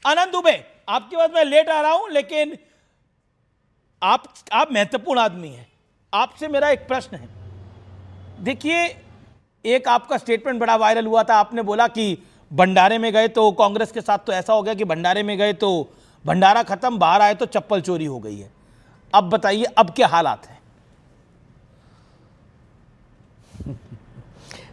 आनंद दुबे, आपके पास मैं लेट आ रहा हूं, लेकिन आप महत्वपूर्ण आदमी हैं। आपसे मेरा एक प्रश्न है। देखिए, एक आपका स्टेटमेंट बड़ा वायरल हुआ था, आपने बोला कि भंडारे में गए तो कांग्रेस के साथ तो ऐसा हो गया कि भंडारे में गए तो भंडारा खत्म, बाहर आए तो चप्पल चोरी हो गई है। अब बताइए अब क्या हालात हैं?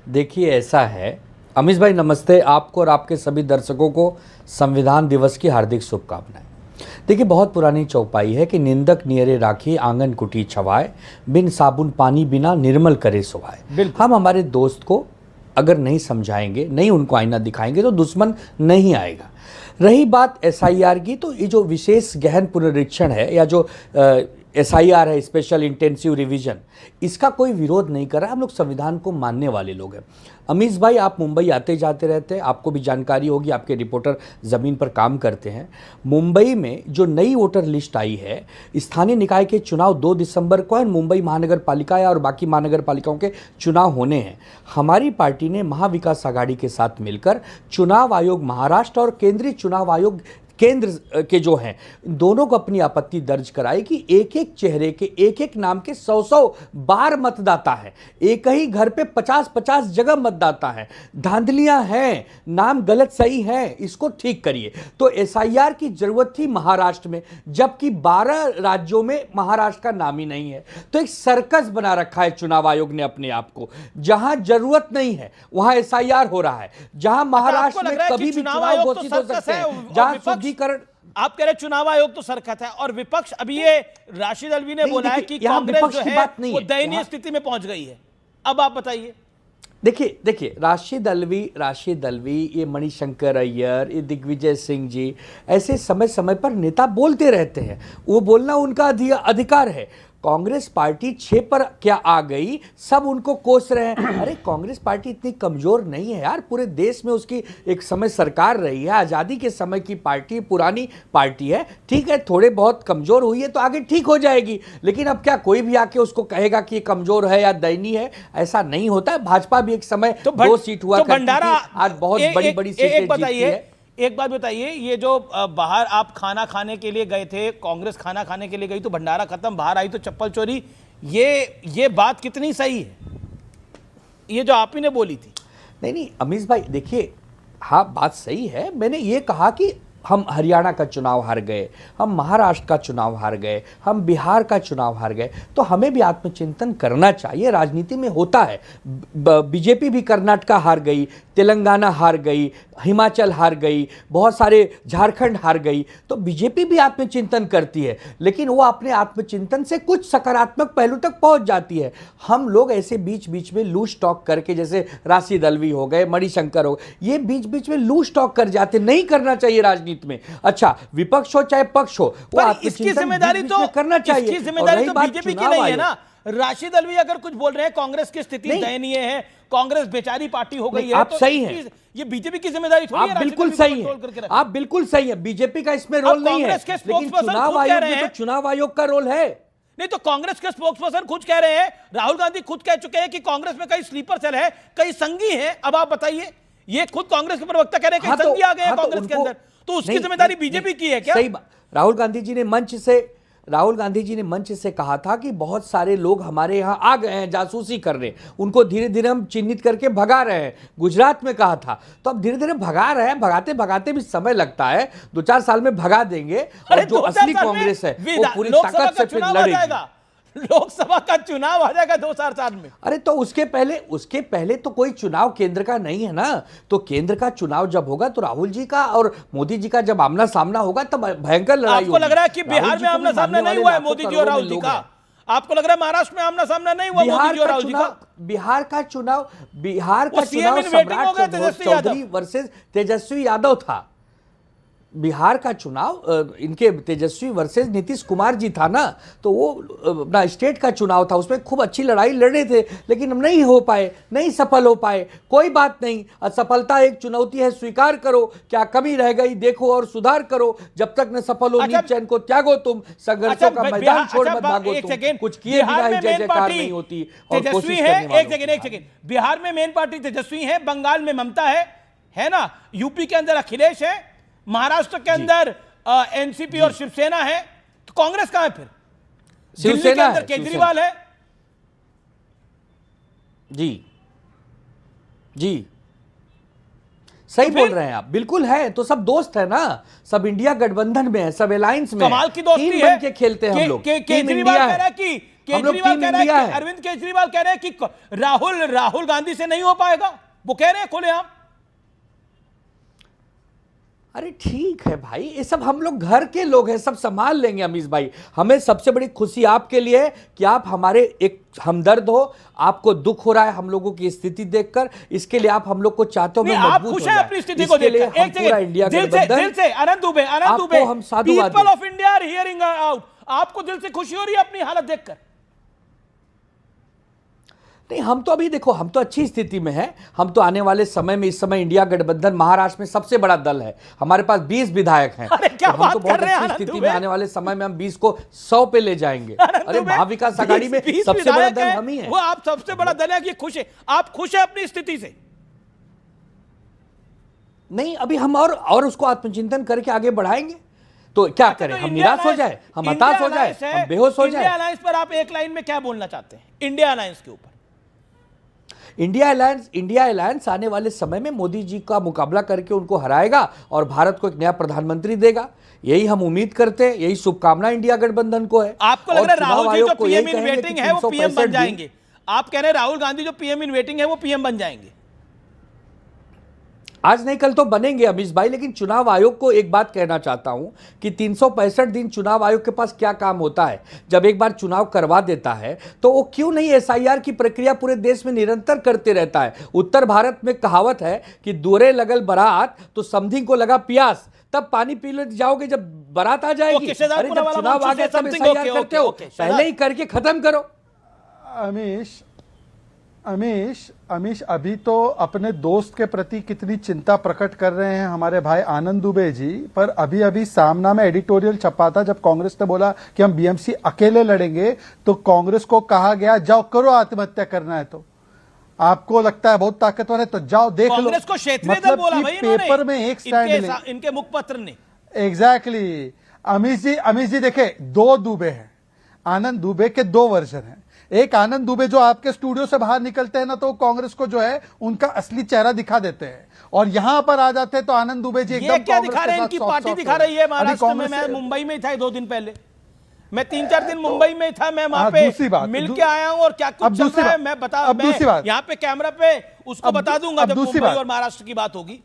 देखिए, ऐसा है अमीश भाई, नमस्ते आपको और आपके सभी दर्शकों को संविधान दिवस की हार्दिक शुभकामनाएं। देखिए, बहुत पुरानी चौपाई है कि निंदक नियरे राखी आंगन कुटी छवाए, बिन साबुन पानी बिना निर्मल करे सुवाए। हम हमारे दोस्त को अगर नहीं समझाएंगे, नहीं उनको आईना दिखाएंगे तो दुश्मन नहीं आएगा। रही बात SIR की, तो ये जो विशेष गहन पुनरीक्षण है या जो SIR है, स्पेशल इंटेंसिव रिवीजन, इसका कोई विरोध नहीं कर रहा है। हम लोग संविधान को मानने वाले लोग हैं। अमीश भाई, आप मुंबई आते जाते रहते हैं, आपको भी जानकारी होगी, आपके रिपोर्टर ज़मीन पर काम करते हैं। मुंबई में जो नई वोटर लिस्ट आई है, स्थानीय निकाय के चुनाव 2 दिसंबर को है, मुंबई महानगर पालिका और बाकी महानगर पालिकाओं के चुनाव होने हैं। हमारी पार्टी ने महाविकास आघाड़ी के साथ मिलकर चुनाव आयोग महाराष्ट्र और केंद्रीय चुनाव आयोग केंद्र के जो हैं, दोनों को अपनी आपत्ति दर्ज कराई कि एक एक चेहरे के एक एक नाम के 100 बार मतदाता है, एक ही घर पे 50 जगह मतदाता है, धांधलियां हैं, नाम गलत सही हैं, इसको ठीक करिए। तो SIR की जरूरत थी महाराष्ट्र में, जबकि 12 राज्यों में महाराष्ट्र का नाम ही नहीं है। तो एक सर्कस बना रखा है चुनाव आयोग ने अपने आप को। जहां जरूरत नहीं है वहां SIR हो रहा है, जहां महाराष्ट्र में कभी भी चुनाव घोषित हो सकते हैं, जहां आप कह रहे चुनाव आयोग तो सरकत है, और विपक्ष, अभी ये राशिद अल्वी ने बोला है कि कांग्रेस जो है वो दयनीय स्थिति में पहुंच गई है। अब आप बताइए। देखिए राशिद अल्वी, ये मणिशंकर अय्यर, ये दिग्विजय सिंह जी, ऐसे समय समय पर नेता बोलते रहते हैं, वो बोलना उनका अधिकार है। कांग्रेस पार्टी 6 पर क्या आ गई, सब उनको कोस रहे हैं। अरे कांग्रेस पार्टी इतनी कमजोर नहीं है यार, पूरे देश में उसकी एक समय सरकार रही है, आज़ादी के समय की पार्टी, पुरानी पार्टी है। ठीक है, थोड़े बहुत कमजोर हुई है तो आगे ठीक हो जाएगी, लेकिन अब क्या कोई भी आके उसको कहेगा कि ये कमजोर है या दयनीय है? ऐसा नहीं होता है। भाजपा भी एक समय 2 सीट हुआ करती थी, आज बहुत बड़ी सीटें जीतती है। एक बात बताइए, ये जो बाहर आप खाना खाने के लिए गए थे, कांग्रेस खाना खाने के लिए गई तो भंडारा खत्म, बाहर आई तो चप्पल चोरी, ये बात कितनी सही है, ये जो आप ही ने बोली थी? नहीं अमीश भाई, देखिए, हाँ बात सही है। मैंने ये कहा कि हम हरियाणा का चुनाव हार गए, हम महाराष्ट्र का चुनाव हार गए, हम बिहार का चुनाव हार गए, तो हमें भी आत्मचिंतन करना चाहिए। राजनीति में होता है, बीजेपी भी कर्नाटका हार गई, तेलंगाना हार गई, हिमाचल हार गई, बहुत सारे झारखंड हार गई, तो बीजेपी भी आत्मचिंतन करती है, लेकिन वो अपने आत्मचिंतन से कुछ सकारात्मक पहलू तक पहुंच जाती है। हम लोग ऐसे बीच बीच में लूज टॉक करके, जैसे राशिद अल्वी हो गए, मणिशंकर हो गए, ये बीच बीच में लूज टॉक कर जाते, नहीं करना चाहिए राजनीति में। अच्छा, विपक्ष हो चाहे पक्ष हो, वो इसकी जिम्मेदारी तो करना चाहिए। इसकी जिम्मेदारी तो बीजेपी की नहीं है ना। राशिद अल्वी अगर कुछ बोल रहे हैं कांग्रेस की स्थिति दयनीय है, कांग्रेस बेचारी पार्टी हो गई है, आप तो सही हैं, ये बीजेपी की जिम्मेदारी थोड़ी है। आप बिल्कुल सही हैं, आप बिल्कुल सही हैं, बीजेपी का इसमें रोल नहीं है, लेकिन चुनाव आयोग में तो चुनाव आयोग का रोल है। नहीं तो कांग्रेस के स्पोक्सपर्सन खुद कह रहे हैं, राहुल गांधी खुद कह चुके हैं कि कांग्रेस में कई स्लीपर सेल है, कई संगी हैं। अब आप बताइए, ये खुद कांग्रेस के प्रवक्ता कह रहे हैं कि संगी आ गए हैं कांग्रेस के अंदर, तो उसकी जिम्मेदारी बीजेपी की है क्या? सही बात। राहुल गांधी जी ने मंच से कहा था कि बहुत सारे लोग हमारे यहाँ आ गए हैं जासूसी करने, उनको धीरे धीरे हम चिन्हित करके भगा रहे हैं, गुजरात में कहा था। तो अब धीरे धीरे भगा रहे हैं, भगाते भगाते भी समय लगता है, 2-4 साल में भगा देंगे, और जो असली कांग्रेस है वो पूरी ताकत से फिर लड़ेगी। लोकसभा का चुनाव आ जाएगा 2-4 साल में। अरे तो उसके पहले तो कोई चुनाव केंद्र का नहीं है ना। तो केंद्र का चुनाव जब होगा तो राहुल जी का और मोदी जी का जब आमना सामना होगा तब भयंकर लड़ाई होगी। आपको लग रहा है कि बिहार में आमना सामना नहीं हुआ है मोदी जी और राहुल जी का? आपको लग रहा है महाराष्ट्र में आमना सामना नहीं हुआ मोदी जी और राहुल जी का? बिहार का चुनाव सम्राट चौधरी वर्सेस तेजस्वी यादव था। बिहार का चुनाव इनके तेजस्वी वर्सेस नीतीश कुमार जी था ना, तो वो अपना स्टेट का चुनाव था, उसमें खूब अच्छी लड़ाई लड़े थे, लेकिन हम नहीं हो पाए, नहीं सफल हो पाए। कोई बात नहीं, असफलता एक चुनौती है, स्वीकार करो, क्या कमी रह गई देखो और सुधार करो। जब तक न सफल हो नीच चैन को त्यागो तुम, संघर्षों का मैदान छोड़ मत भागो तुम, कुछ किए बिना ही जय जयकार नहीं होती। और तेजस्वी है, एक सेकेंड, बिहार में मेन पार्टी तेजस्वी है, बंगाल में ममता है ना, यूपी के अंदर अखिलेश है, महाराष्ट्र के अंदर एनसीपी और शिवसेना है, तो कांग्रेस कहां है फिर? दिल्ली के शिवसेना अंदर है, केजरीवाल है। जी जी, सही तो बोल फिर- रहे हैं आप, बिल्कुल है। तो सब दोस्त है ना, सब इंडिया गठबंधन में है, सब अलायंस में कमाल है। की दोस्ती टीम है। बन के खेलते हैं हम लोग। टीम केजरीवाल इंडिया कह रहा है है, कि हम लोग टीम इंडिया है। अरविंद केजरीवाल कह रहे हैं कि राहुल गांधी से नहीं हो पाएगा। वो कह रहे हैं खुलेआम। अरे ठीक है भाई, ये सब हम लोग घर के लोग हैं, सब संभाल लेंगे अमीश भाई। हमें सबसे बड़ी खुशी आपके लिए है कि आप हमारे एक हमदर्द हो, आपको दुख हो रहा है हम लोगों की स्थिति देखकर, इसके लिए आप हम लोग को चाहते हो नहीं, मैं आप मजबूत खुश हो हैं जाए। अपनी स्थिति को इसके लिए देखकर। हम एक पूरा सेकंड, इंडिया दिल गठबंधन से आनंद दुबे आपको हम साधुवाद पीपल दें। Of India are hearing out. आपको दिल से खुशी हो रही है अपनी हालत देखकर? नहीं, हम तो अभी देखो, हम तो अच्छी स्थिति में हैं। हम तो आने वाले समय में, इस समय इंडिया गठबंधन महाराष्ट्र में सबसे बड़ा दल है, हमारे पास 20 विधायक हैं। अरे क्या तो हम बात तो कर बहुत रहे हैं अच्छी आनंद स्थिति दुबे? में, आने वाले समय में हम 20 को 100 पे ले जाएंगे। अरे महाविकास आघाड़ी में 20 सबसे बड़ा विधायक दल हैं, हम ही है। वो आप सबसे बड़ा दल है कि खुश है। आप खुश है अपनी स्थिति से? नहीं, अभी हम और उसको आत्मचिंतन करके आगे बढ़ाएंगे। तो क्या अच्छा, करें, तो हम इंडिया निराश हो अलायंस- जाए, हम हताश हो इंडिया जाए, अलायंस है। हम बेहोश हो इंडिया जाए? अलायंस पर आप एक लाइन में क्या बोलना चाहते हैं इंडिया अलायंस के ऊपर? इंडिया अलायंस आने वाले समय में मोदी जी का मुकाबला करके उनको हराएगा और भारत को एक नया प्रधानमंत्री देगा। यही हम उम्मीद करते हैं, यही शुभकामना इंडिया गठबंधन को है। आपको लग रहा है और राहुल चुनाव जी जो आयोग को यही पीएम इन कहेंगे कि वेटिंग है वो पीएम 365 बन दिन- जाएंगे? आप कह रहे हैं राहुल गांधी जो पीएम इन वेटिंग है वो पीएम बन जाएंगे? आज नहीं कल तो बनेंगे अमीश भाई, लेकिन चुनाव आयोग को एक बात कहना चाहता हूं कि 365 दिन चुनाव आयोग के पास क्या काम होता है। जब एक बार चुनाव करवा देता है तो वो क्यों नहीं एसआईआर की प्रक्रिया पूरे देश में निरंतर करते रहता है। उत्तर भारत में कहावत है कि दूरे लगल बारात तो समधी को लगा प्यास, तब पानी पी ले जाओगे जब बारात आ जाएगी। ओके, शेहजाद अरे पुरा जब वाला चुनाव मंशू आ गया से तब something एसआईआर ओके, करते हो, ओके, पहले ही करके खत्म करो। अमीश अभी तो अपने दोस्त के प्रति कितनी चिंता प्रकट कर रहे हैं हमारे भाई आनंद दुबे जी, पर अभी अभी सामना में एडिटोरियल छपा था जब कांग्रेस ने बोला कि हम बीएमसी अकेले लड़ेंगे, तो कांग्रेस को कहा गया जाओ करो आत्महत्या करना है तो। आपको लगता है बहुत ताकतवर है तो जाओ देख लो। कांग्रेस को क्षेत्रीय दल बोला कि भाई इन्होंने, पेपर में एक स्टैंड इनके मुखपत्र ने। एग्जैक्टली अमीश जी देखे, दो दुबे हैं, आनंद दुबे के दो वर्जन हैं। एक आनंद दुबे जो आपके स्टूडियो से बाहर निकलते हैं ना तो कांग्रेस को जो है उनका असली चेहरा दिखा देते हैं, और यहां पर आ जाते हैं तो आनंद दुबे जी ये एकदम क्या कांग्रेस दिखा के रहे हैं? साथ इनकी soft पार्टी soft दिखा हो रही है अभी महाराष्ट्र में। कांग्रेस मैं से- मुंबई में था 2 दिन पहले, मैं 3-4 दिन मुंबई में था। मैं वहां हाँ, पे दूसरी बात, मिल के आया हूं और क्या अब कुछ चल दूसरी रहा है बात, मैं बता, अब दूसरी बात, यहाँ पे कैमरा पे उसको अब बता दूंगा अब जब दूसरी मुंबई बात, और महाराष्ट्र की बात होगी।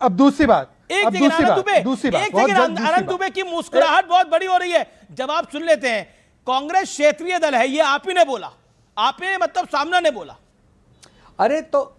अब दूसरी बात, एक अब सेकंड दूसरी आनंद बात, दुबे, दूसरी बात, एक बहुत सेकंड जल्द दूसरी आनंद बात। दुबे की मुस्कुराहट बहुत बड़ी हो रही है जब आप सुन लेते हैं। कांग्रेस क्षेत्रीय दल है, ये आप ही ने बोला, आपने मतलब सामना ने बोला। अरे तो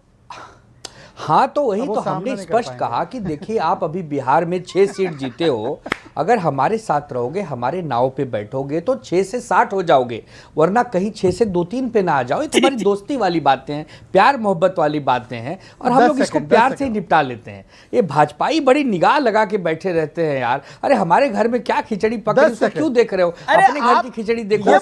हाँ, तो वही अब वो तो सामना हमने नहीं कर स्पष्ट पाएंगे। कहा कि देखिए आप अभी बिहार में 6 सीट जीते हो, अगर हमारे साथ रहोगे, हमारे नाव पे बैठोगे तो 6 से 60 हो जाओगे, वरना कहीं 6 से 2-3 पे ना आ जाओ। ये तुम्हारी दोस्ती वाली बातें हैं, प्यार मोहब्बत वाली बातें हैं, और हम 10 लोग इसको सेकंड, प्यार 10 से ही निपटा लेते हैं। ये भाजपाई बड़ी निगाह लगा के बैठे रहते हैं यार। अरे हमारे घर में क्या खिचड़ी पक रही है, 10 उसको सेकंड। क्यों देख रहे हो? अरे अपने घर आप- की खिचड़ी देखो, ये